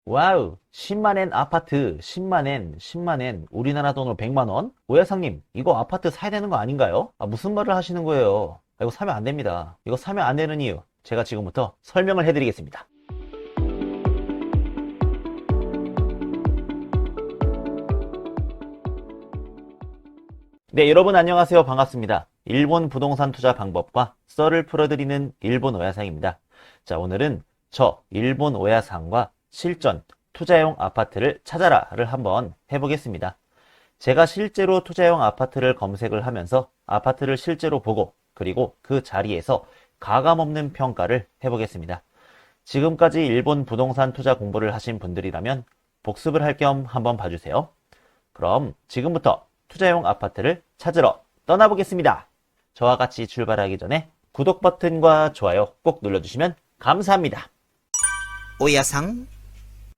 와우, 10만엔 아파트, 10만엔, 우리나라 돈으로 100만원? 오야상님, 이거 아파트 사야 되는 거 아닌가요? 무슨 말을 하시는 거예요? 이거 사면 안 됩니다. 이거 사면 안 되는 이유, 제가 지금부터 설명을 해드리겠습니다. 네, 여러분 안녕하세요. 반갑습니다. 일본 부동산 투자 방법과 썰을 풀어드리는 일본 오야상입니다. 자, 오늘은 저 일본 오야상과 실전 투자용 아파트를 찾아라를 한번 해보겠습니다. 제가 실제로 투자용 아파트를 검색을 하면서 아파트를 실제로 보고 그리고 그 자리에서 가감없는 평가를 해보겠습니다. 지금까지 일본 부동산 투자 공부를 하신 분들이라면 복습을 할 겸 한번 봐주세요. 그럼 지금부터 투자용 아파트를 찾으러 떠나보겠습니다. 저와 같이 출발하기 전에 구독 버튼과 좋아요 꼭 눌러주시면 감사합니다. 오야상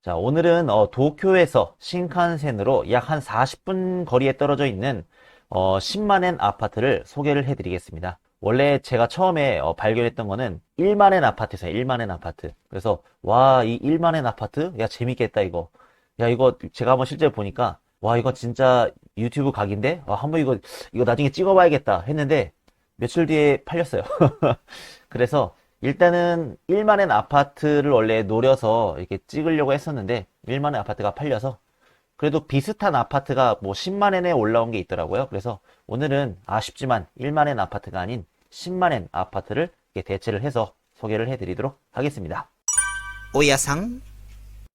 자, 오늘은 도쿄에서 신칸센으로 약 한 40분 거리에 떨어져 있는 10만엔 아파트를 소개를 해드리겠습니다. 원래 제가 처음에 발견했던 거는 1만엔 아파트였어요. 1만엔 아파트. 그래서 와, 이 1만엔 아파트? 야, 재밌겠다 이거. 야, 이거 제가 한번 실제로 보니까 와, 이거 진짜 유튜브 각인데? 한번 이거 나중에 찍어봐야겠다 했는데 며칠 뒤에 팔렸어요. 그래서 일단은 1만엔 아파트를 원래 노려서 이렇게 찍으려고 했었는데 1만엔 아파트가 팔려서 그래도 비슷한 아파트가 뭐 10만엔에 올라온 게 있더라고요. 그래서 오늘은 아쉽지만 1만엔 아파트가 아닌 10만엔 아파트를 대체를 해서 소개를 해드리도록 하겠습니다. 오야상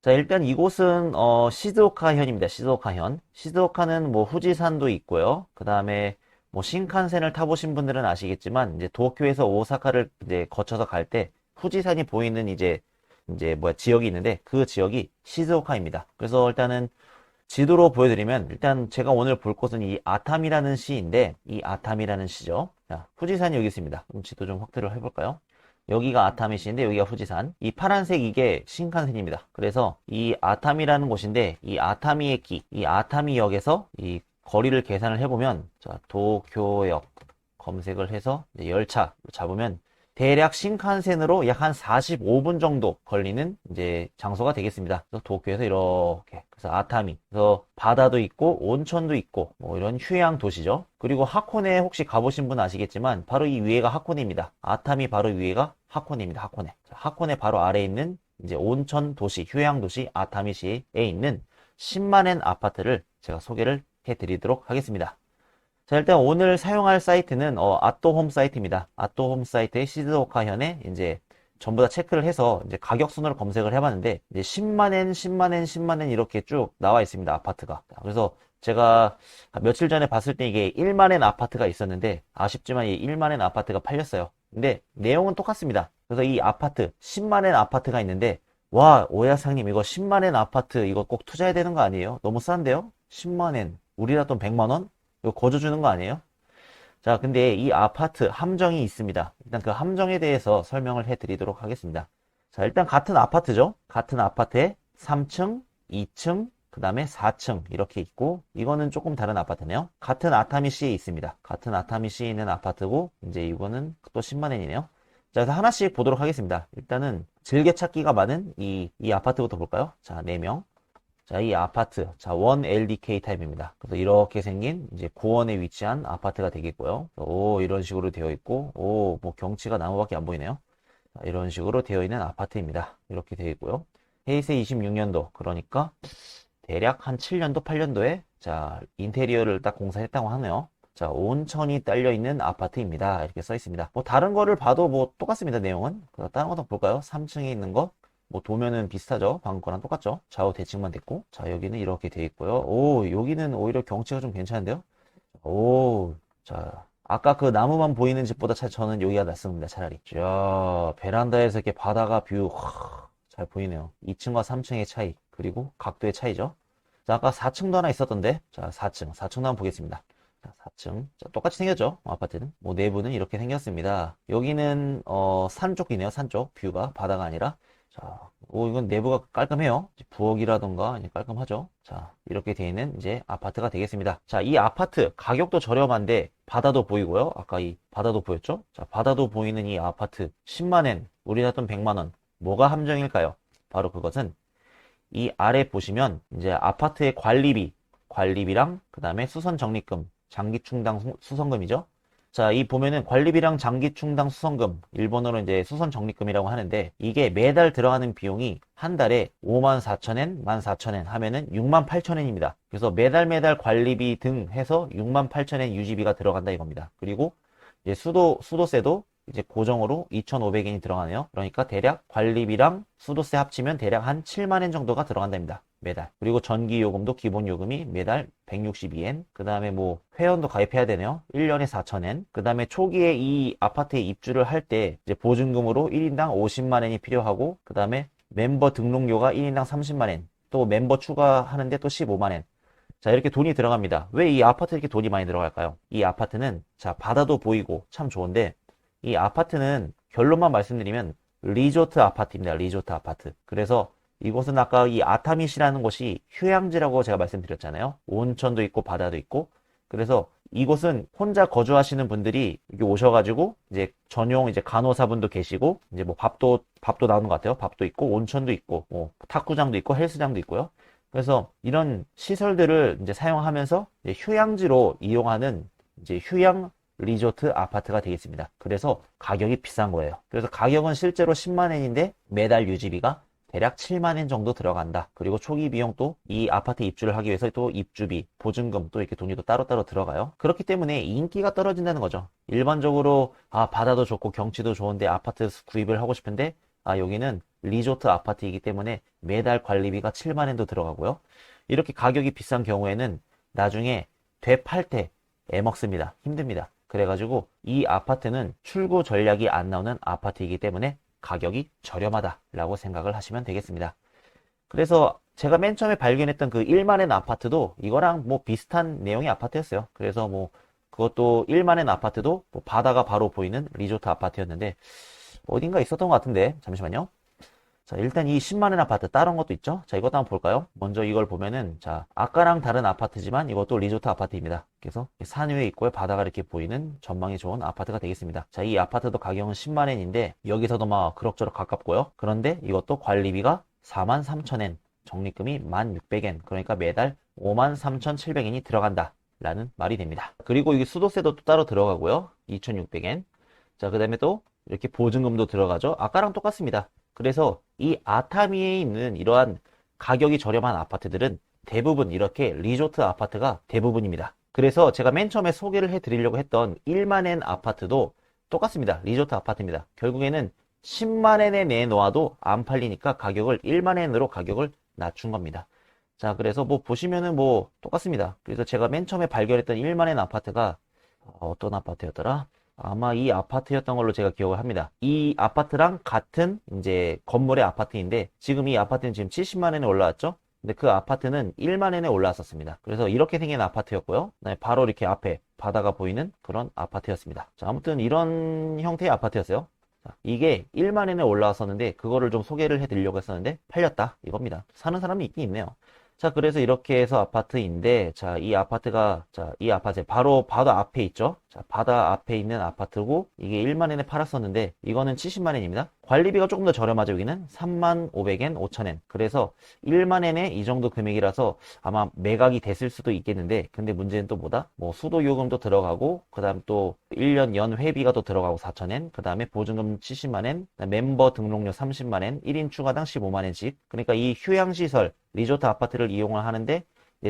자, 일단 이곳은 시즈오카현입니다. 시즈오카현. 시즈오카는 뭐 후지산도 있고요. 그 다음에 뭐 신칸센을 타보신 분들은 아시겠지만 이제 도쿄에서 오사카를 이제 거쳐서 갈 때 후지산이 보이는 지역이 있는데 그 지역이 시즈오카입니다. 그래서 일단은 지도로 보여드리면 일단 제가 오늘 볼 곳은 이 아탐이라는 시인데 이 아탐이라는 시죠. 자, 후지산이 여기 있습니다. 그럼 지도 좀 확대를 해볼까요? 여기가 아타미시인데 여기가 후지산. 이 파란색 이게 신칸센입니다. 그래서 이 아타미라는 곳인데 이 아타미에키, 이 아타미역에서 이 거리를 계산을 해보면 자, 도쿄역 검색을 해서 열차 잡으면 대략 신칸센으로 약 한 45분 정도 걸리는 이제 장소가 되겠습니다. 그래서 도쿄에서 이렇게 그래서 아타미 그래서 바다도 있고 온천도 있고 뭐 이런 휴양 도시죠. 그리고 하코네 혹시 가보신 분 아시겠지만 바로 이 위에가 하코네입니다. 아타미 바로 위에가 하코네입니다. 하코네. 하코네 바로 아래에 있는 이제 온천 도시 휴양 도시 아타미시에 있는 10만엔 아파트를 제가 소개를 해드리도록 하겠습니다. 자, 일단 오늘 사용할 사이트는 앗도홈 사이트입니다. 앗도홈 사이트의 시즈오카현에 이제 전부 다 체크를 해서 이제 가격 순으로 검색을 해봤는데 이제 10만엔, 10만엔, 10만엔 이렇게 쭉 나와 있습니다. 아파트가. 그래서 제가 며칠 전에 봤을 때 이게 1만엔 아파트가 있었는데 아쉽지만 이 1만엔 아파트가 팔렸어요. 근데 내용은 똑같습니다. 그래서 이 아파트 10만엔 아파트가 있는데 와, 오야상님 이거 10만엔 아파트 이거 꼭 투자해야 되는 거 아니에요? 너무 싼데요? 10만엔. 우리나라 돈 100만원? 이거 거저 주는 거 아니에요? 자, 근데 이 아파트 함정이 있습니다. 일단 그 함정에 대해서 설명을 해드리도록 하겠습니다. 자, 일단 같은 아파트죠. 같은 아파트에 3층, 2층, 그 다음에 4층 이렇게 있고 이거는 조금 다른 아파트네요. 같은 아타미시에 있습니다. 같은 아타미시에 있는 아파트고 이제 이거는 또 10만엔이네요. 자, 그래서 하나씩 보도록 하겠습니다. 일단은 즐겨찾기가 많은 이 아파트부터 볼까요? 자, 4명. 자, 이 아파트. 자, 1LDK 타입입니다. 그래서 이렇게 생긴 이제 고원에 위치한 아파트가 되겠고요. 오, 이런 식으로 되어 있고, 오, 뭐 경치가 나무밖에 안 보이네요. 자, 이런 식으로 되어 있는 아파트입니다. 이렇게 되어 있고요. 해이세 26년도. 그러니까 대략 한 7년도, 8년도에 자, 인테리어를 딱 공사했다고 하네요. 자, 온천이 딸려 있는 아파트입니다. 이렇게 써 있습니다. 뭐 다른 거를 봐도 뭐 똑같습니다. 내용은. 다른 것도 볼까요? 3층에 있는 거. 뭐 도면은 비슷하죠. 방금 거랑 똑같죠. 좌우 대칭만 됐고. 자, 여기는 이렇게 돼 있고요. 오, 여기는 오히려 경치가 좀 괜찮은데요. 오, 자, 아까 그 나무만 보이는 집보다 저는 여기가 낫습니다. 차라리. 자, 베란다에서 이렇게 바다가 잘 보이네요. 2층과 3층의 차이, 그리고 각도의 차이죠. 자, 아까 4층도 하나 있었던데. 자, 4층도 한번 보겠습니다. 자, 4층. 자, 똑같이 생겼죠. 아파트는. 뭐 내부는 이렇게 생겼습니다. 여기는 산 쪽이네요. 산 쪽. 뷰가 바다가 아니라. 자, 오, 이건 내부가 깔끔해요. 부엌이라던가 깔끔하죠. 자, 이렇게 되어 있는 이제 아파트가 되겠습니다. 자, 이 아파트 가격도 저렴한데 바다도 보이고요. 아까 이 바다도 보였죠? 자, 바다도 보이는 이 아파트 10만엔, 우리나라 돈 100만원. 뭐가 함정일까요? 바로 그것은 이 아래 보시면 이제 아파트의 관리비랑 그 다음에 수선 적립금, 장기 충당 수선금이죠. 자, 이 보면은 관리비랑 장기 충당 수선금, 일본어로 이제 수선 적립금이라고 하는데 이게 매달 들어가는 비용이 한 달에 54,000엔, 14,000엔 하면은 68,000엔입니다. 그래서 매달 관리비 등 해서 68,000엔 유지비가 들어간다 이겁니다. 그리고 이제 수도세도 이제 고정으로 2,500엔이 들어가네요. 그러니까 대략 관리비랑 수도세 합치면 대략 한 7만엔 정도가 들어간답니다. 매달. 그리고 전기요금도 기본요금이 매달 162엔. 그 다음에 뭐 회원도 가입해야 되네요. 1년에 4,000엔. 그 다음에 초기에 이 아파트에 입주를 할 때 이제 보증금으로 1인당 50만엔이 필요하고 그 다음에 멤버 등록료가 1인당 30만엔. 또 멤버 추가하는데 또 15만엔. 자, 이렇게 돈이 들어갑니다. 왜 이 아파트에 이렇게 돈이 많이 들어갈까요? 이 아파트는 자, 바다도 보이고 참 좋은데 이 아파트는 결론만 말씀드리면 리조트 아파트입니다. 리조트 아파트. 그래서 이곳은 아까 이 아타미시라는 곳이 휴양지라고 제가 말씀드렸잖아요. 온천도 있고 바다도 있고. 그래서 이곳은 혼자 거주하시는 분들이 여기 오셔가지고 이제 전용 이제 간호사분도 계시고 이제 뭐 밥도 나오는 것 같아요. 밥도 있고 온천도 있고 뭐 탁구장도 있고 헬스장도 있고요. 그래서 이런 시설들을 이제 사용하면서 이제 휴양지로 이용하는 이제 휴양 리조트 아파트가 되겠습니다. 그래서 가격이 비싼 거예요. 그래서 가격은 실제로 10만엔인데 매달 유지비가 대략 7만엔 정도 들어간다. 그리고 초기 비용 또 이 아파트 입주를 하기 위해서 또 입주비, 보증금 또 이렇게 돈이 또 따로따로 들어가요. 그렇기 때문에 인기가 떨어진다는 거죠. 일반적으로 바다도 좋고 경치도 좋은데 아파트 구입을 하고 싶은데 여기는 리조트 아파트이기 때문에 매달 관리비가 7만엔도 들어가고요. 이렇게 가격이 비싼 경우에는 나중에 되팔 때 애먹습니다. 힘듭니다. 그래가지고 이 아파트는 출구 전략이 안 나오는 아파트이기 때문에 가격이 저렴하다라고 생각을 하시면 되겠습니다. 그래서 제가 맨 처음에 발견했던 그 1만엔 아파트도 이거랑 뭐 비슷한 내용의 아파트였어요. 그래서 뭐 그것도 1만엔 아파트도 뭐 바다가 바로 보이는 리조트 아파트였는데 어딘가 있었던 것 같은데 잠시만요. 자, 일단 이 10만원 아파트 다른 것도 있죠. 자, 이것도 한번 볼까요? 먼저 이걸 보면은 자, 아까랑 다른 아파트지만 이것도 리조트 아파트입니다. 그래서 산 위에 있고요. 바다가 이렇게 보이는 전망이 좋은 아파트가 되겠습니다. 자, 이 아파트도 가격은 10만엔인데 여기서도 막 그럭저럭 가깝고요. 그런데 이것도 관리비가 43,000엔, 적립금이 1,600엔, 그러니까 매달 53,700엔이 들어간다 라는 말이 됩니다. 그리고 이 수도세도 또 따로 들어가고요. 2,600엔. 자, 그 다음에 또 이렇게 보증금도 들어가죠. 아까랑 똑같습니다. 그래서 이 아타미에 있는 이러한 가격이 저렴한 아파트들은 대부분 이렇게 리조트 아파트가 대부분입니다. 그래서 제가 맨 처음에 소개를 해드리려고 했던 1만엔 아파트도 똑같습니다. 리조트 아파트입니다. 결국에는 10만엔에 내놓아도 안 팔리니까 가격을 1만엔으로 가격을 낮춘 겁니다. 자, 그래서 뭐 보시면은 뭐 똑같습니다. 그래서 제가 맨 처음에 발견했던 1만엔 아파트가 어떤 아파트였더라? 아마 이 아파트였던 걸로 제가 기억을 합니다. 이 아파트랑 같은 이제 건물의 아파트인데 지금 이 아파트는 지금 70만엔에 올라왔죠? 근데 그 아파트는 1만엔에 올라왔었습니다. 그래서 이렇게 생긴 아파트였고요. 그다음에 바로 이렇게 앞에 바다가 보이는 그런 아파트였습니다. 자, 아무튼 이런 형태의 아파트였어요. 자, 이게 1만엔에 올라왔었는데 그거를 좀 소개를 해드리려고 했었는데 팔렸다 이겁니다. 사는 사람이 있긴 있네요. 자, 그래서 이렇게 해서 아파트인데, 자, 이 아파트가, 자, 이 아파트, 바로 바다 앞에 있죠? 자, 바다 앞에 있는 아파트고, 이게 1만엔에 팔았었는데, 이거는 70만엔입니다. 관리비가 조금 더 저렴하죠, 여기는? 35,000엔, 5,000엔. 그래서 1만엔에 이 정도 금액이라서 아마 매각이 됐을 수도 있겠는데, 근데 문제는 또 뭐다? 뭐, 수도 요금도 들어가고, 그 다음 또 1년 연 회비가 또 들어가고 4,000엔, 그 다음에 보증금 70만엔, 멤버 등록료 30만엔, 1인 추가당 15만엔씩. 그러니까 이 휴양시설, 리조트 아파트를 이용을 하는데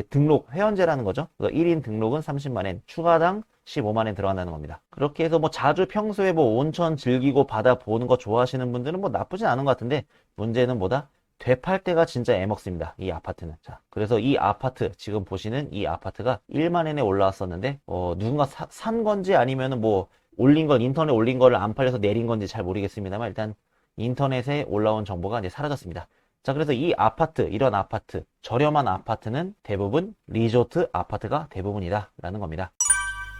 등록 회원제라는 거죠. 그래서 1인 등록은 30만엔, 추가당 15만엔 들어간다는 겁니다. 그렇게 해서 뭐 자주 평소에 뭐 온천 즐기고 바다 보는 거 좋아하시는 분들은 뭐 나쁘진 않은 것 같은데 문제는 뭐다? 되팔 때가 진짜 애먹습니다. 이 아파트는. 자, 그래서 이 아파트 지금 보시는 이 아파트가 1만엔에 올라왔었는데 누군가 산 건지 아니면은 뭐 올린 걸 인터넷에 올린 거를 안 팔려서 내린 건지 잘 모르겠습니다만 일단 인터넷에 올라온 정보가 이제 사라졌습니다. 자, 그래서 이 아파트, 이런 아파트, 저렴한 아파트는 대부분 리조트 아파트가 대부분이다 라는 겁니다.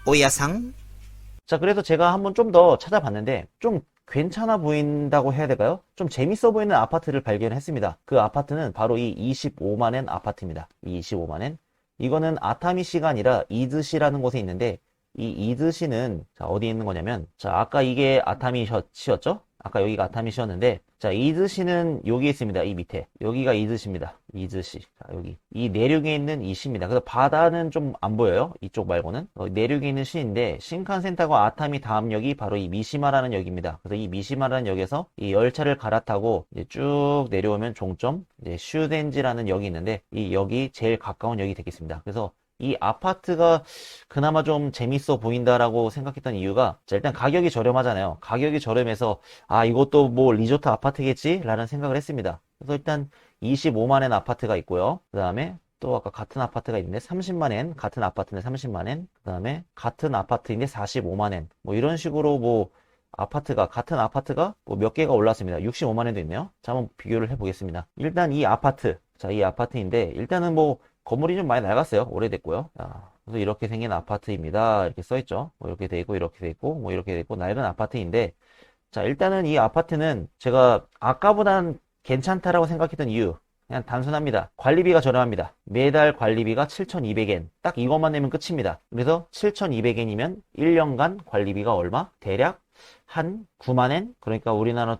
오야상, 자, 그래서 제가 한번 좀 더 찾아봤는데 좀 괜찮아 보인다고 해야 될까요? 좀 재밌어 보이는 아파트를 발견했습니다. 그 아파트는 바로 이 25만엔 아파트입니다. 이 25만엔. 이거는 아타미시가 아니라 이즈시라는 곳에 있는데 이 이즈시는 자, 어디에 있는 거냐면 자, 아까 이게 아타미시였죠? 아까 여기가 아타미시였는데, 자, 이즈시는 여기 있습니다. 이 밑에. 여기가 이즈시입니다. 이즈시. 자, 여기. 이 내륙에 있는 이 시입니다. 그래서 바다는 좀 안 보여요. 이쪽 말고는. 내륙에 있는 시인데, 신칸센 타고 아타미 다음 역이 바로 이 미시마라는 역입니다. 그래서 이 미시마라는 역에서 이 열차를 갈아타고 이제 쭉 내려오면 종점, 이제 슈덴지라는 역이 있는데, 이 역이 제일 가까운 역이 되겠습니다. 그래서 이 아파트가 그나마 좀 재밌어 보인다라고 생각했던 이유가, 자, 일단 가격이 저렴하잖아요. 가격이 저렴해서 아, 이것도 뭐 리조트 아파트겠지? 라는 생각을 했습니다. 그래서 일단 25만엔 아파트가 있고요. 그 다음에 또 아까 같은 아파트가 있는데 30만엔, 같은 아파트인데 30만엔, 그 다음에 같은 아파트인데 45만엔, 뭐 이런 식으로 뭐 같은 아파트가 뭐 몇 개가 올랐습니다. 65만엔도 있네요. 자, 한번 비교를 해보겠습니다. 일단 이 아파트, 자, 이 아파트인데 일단은 뭐 건물이 좀 많이 낡았어요. 오래됐고요. 자, 그래서 이렇게 생긴 아파트입니다. 이렇게 써있죠. 뭐 이렇게 돼 있고, 이렇게 돼 있고, 뭐 이렇게 돼 있고, 낡은 아파트인데, 자, 일단은 이 아파트는 제가 아까보단 괜찮다라고 생각했던 이유, 그냥 단순합니다. 관리비가 저렴합니다. 매달 관리비가 7,200엔. 딱 이것만 내면 끝입니다. 그래서 7,200엔이면 1년간 관리비가 얼마? 대략 한 9만엔? 그러니까 우리나라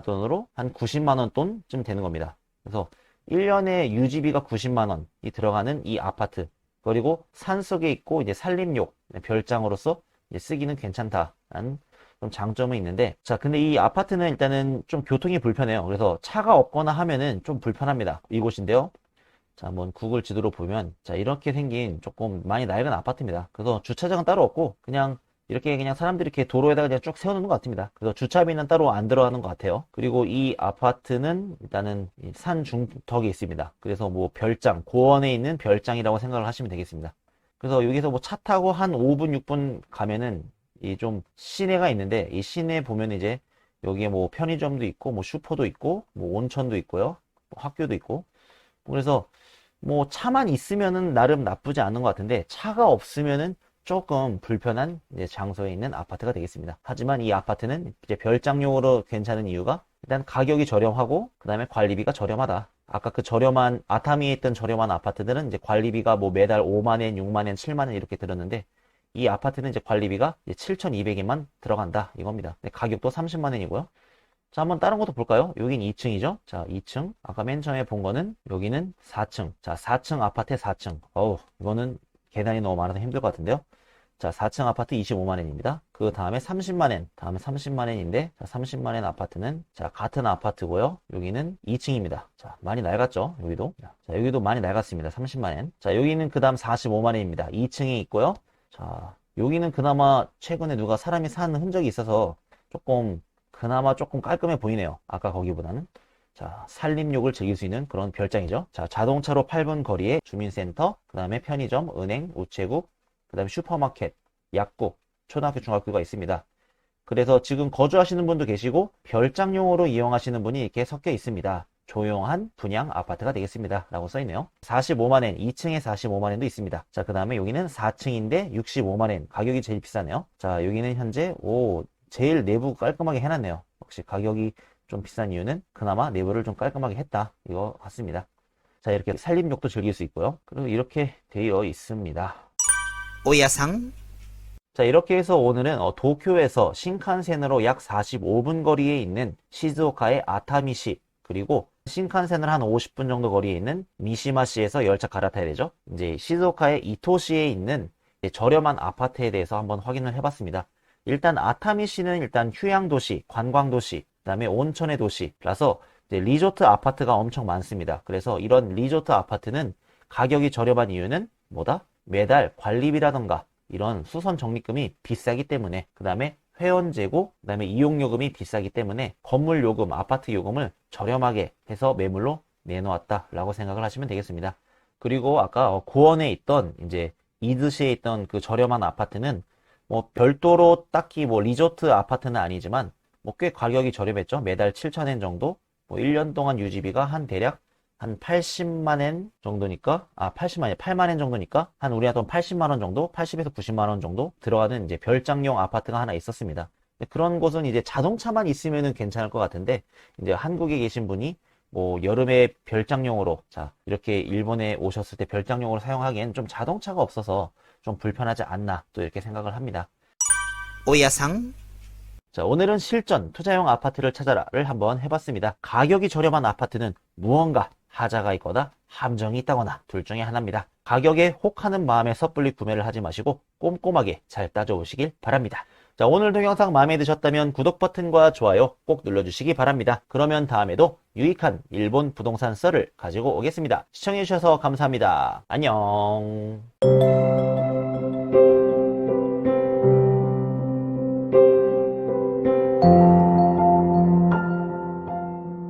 돈으로 한 90만원 돈쯤 되는 겁니다. 그래서 1년에 유지비가 90만원이 들어가는 이 아파트. 그리고 산속에 있고 이제 산림욕, 별장으로서 이제 쓰기는 괜찮다라는 좀 장점은 있는데, 자, 근데 이 아파트는 일단은 좀 교통이 불편해요. 그래서 차가 없거나 하면은 좀 불편합니다. 이곳인데요. 자, 한번 구글 지도로 보면, 자, 이렇게 생긴 조금 많이 낡은 아파트입니다. 그래서 주차장은 따로 없고, 이렇게 그냥 사람들이 이렇게 도로에다가 그냥 쭉 세워놓는 것 같습니다. 그래서 주차비는 따로 안 들어가는 것 같아요. 그리고 이 아파트는 일단은 산 중턱에 있습니다. 그래서 뭐 별장, 고원에 있는 별장이라고 생각을 하시면 되겠습니다. 그래서 여기서 뭐 차 타고 한 5분, 6분 가면은 이 좀 시내가 있는데, 이 시내 보면 이제 여기에 뭐 편의점도 있고, 뭐 슈퍼도 있고, 뭐 온천도 있고요. 뭐 학교도 있고. 그래서 뭐 차만 있으면은 나름 나쁘지 않은 것 같은데, 차가 없으면은 조금 불편한 이제 장소에 있는 아파트가 되겠습니다. 하지만 이 아파트는 이제 별장용으로 괜찮은 이유가 일단 가격이 저렴하고 그 다음에 관리비가 저렴하다. 아까 그 저렴한 아타미에 있던 저렴한 아파트들은 이제 관리비가 뭐 매달 5만엔, 6만엔, 7만엔 이렇게 들었는데 이 아파트는 이제 관리비가 7,200엔만 들어간다 이겁니다. 근데 가격도 30만엔이고요. 자, 한번 다른 것도 볼까요? 여긴 2층이죠? 자, 2층. 아까 맨 처음에 본 거는 여기는 4층. 자, 4층 아파트에 4층. 어우, 이거는 계단이 너무 많아서 힘들 것 같은데요? 자, 4층 아파트 25만엔입니다. 그 다음에 30만엔. 다음에 30만엔인데, 자, 30만엔 아파트는, 자, 같은 아파트고요. 여기는 2층입니다. 자, 많이 낡았죠? 여기도. 자, 여기도 많이 낡았습니다. 30만엔. 자, 여기는 그 다음 45만엔입니다. 2층에 있고요. 자, 여기는 그나마 최근에 누가 사람이 사는 흔적이 있어서 그나마 조금 깔끔해 보이네요. 아까 거기보다는. 자, 산림욕을 즐길 수 있는 그런 별장이죠. 자, 자동차로 8분 거리에 주민센터, 그 다음에 편의점, 은행, 우체국, 그 다음에 슈퍼마켓, 약국, 초등학교, 중학교가 있습니다. 그래서 지금 거주하시는 분도 계시고 별장용으로 이용하시는 분이 이렇게 섞여 있습니다. 조용한 분양 아파트가 되겠습니다. 라고 써있네요. 45만엔, 2층에 45만엔도 있습니다. 자, 그 다음에 여기는 4층인데 65만엔. 가격이 제일 비싸네요. 자, 여기는 현재, 제일 내부 깔끔하게 해놨네요. 역시 가격이 좀 비싼 이유는 그나마 내부를 좀 깔끔하게 했다. 이거 같습니다. 자, 이렇게 산림욕도 즐길 수 있고요. 그리고 이렇게 되어 있습니다. 오야상, 자, 이렇게 해서 오늘은 도쿄에서 신칸센으로 약 45분 거리에 있는 시즈오카의 아타미시, 그리고 신칸센을 한 50분 정도 거리에 있는 미시마시에서 열차 갈아타야 되죠. 이제 시즈오카의 이토시에 있는 저렴한 아파트에 대해서 한번 확인을 해봤습니다. 일단 아타미시는 일단 휴양도시, 관광도시, 그 다음에 온천의 도시라서 이제 리조트 아파트가 엄청 많습니다. 그래서 이런 리조트 아파트는 가격이 저렴한 이유는 뭐다? 매달 관리비라던가 이런 수선 적립금이 비싸기 때문에, 그 다음에 회원 제고, 그 다음에 이용요금이 비싸기 때문에 건물 요금, 아파트 요금을 저렴하게 해서 매물로 내놓았다라고 생각을 하시면 되겠습니다. 그리고 아까 고원에 있던 이제 이드시에 있던 그 저렴한 아파트는 뭐 별도로 딱히 뭐 리조트 아파트는 아니지만 뭐 꽤 가격이 저렴했죠. 매달 7,000엔 정도. 뭐 1년 동안 유지비가 대략 한 80만엔 정도니까, 80만엔, 8만엔 정도니까, 우리나라 돈 80만원 정도, 80에서 90만원 정도 들어가는 이제 별장용 아파트가 하나 있었습니다. 그런 곳은 이제 자동차만 있으면은 괜찮을 것 같은데, 이제 한국에 계신 분이 뭐 여름에 별장용으로, 자, 이렇게 일본에 오셨을 때 별장용으로 사용하기엔 좀 자동차가 없어서 좀 불편하지 않나, 또 이렇게 생각을 합니다. 오야상, 자, 오늘은 실전 투자용 아파트를 찾아라를 한번 해봤습니다. 가격이 저렴한 아파트는 무언가 하자가 있거나 함정이 있다거나 둘 중에 하나입니다. 가격에 혹하는 마음에 섣불리 구매를 하지 마시고 꼼꼼하게 잘 따져오시길 바랍니다. 자, 오늘 동영상 마음에 드셨다면 구독 버튼과 좋아요 꼭 눌러주시기 바랍니다. 그러면 다음에도 유익한 일본 부동산 썰을 가지고 오겠습니다. 시청해주셔서 감사합니다. 안녕.